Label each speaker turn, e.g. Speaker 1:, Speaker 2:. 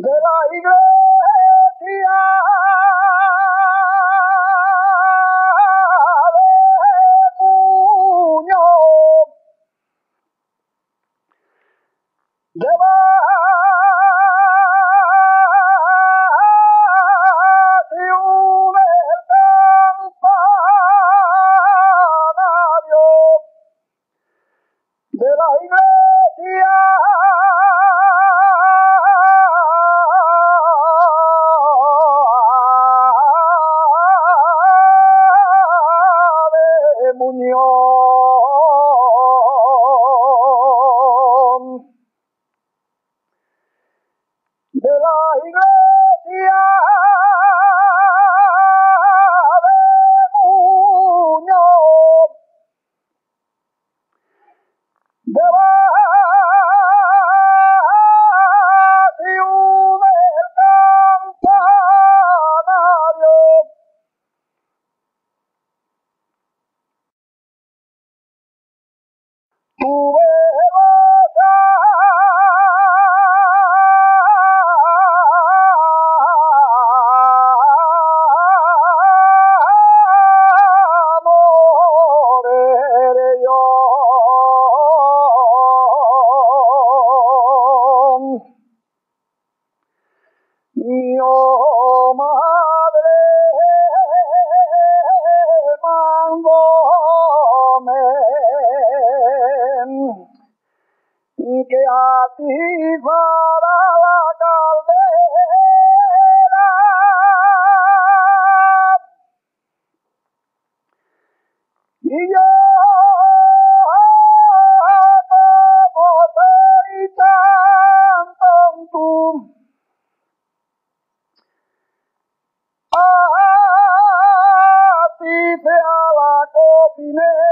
Speaker 1: de la iglesia de Muñoz, de barrio del campanario, de la iglesia de Muñoz, de la iglesia de Muñoz, de barrio del campanario. Tuve mi madre mandóme que a ti para la caldera y yo como soy tan tonto a ti sea la cocinera.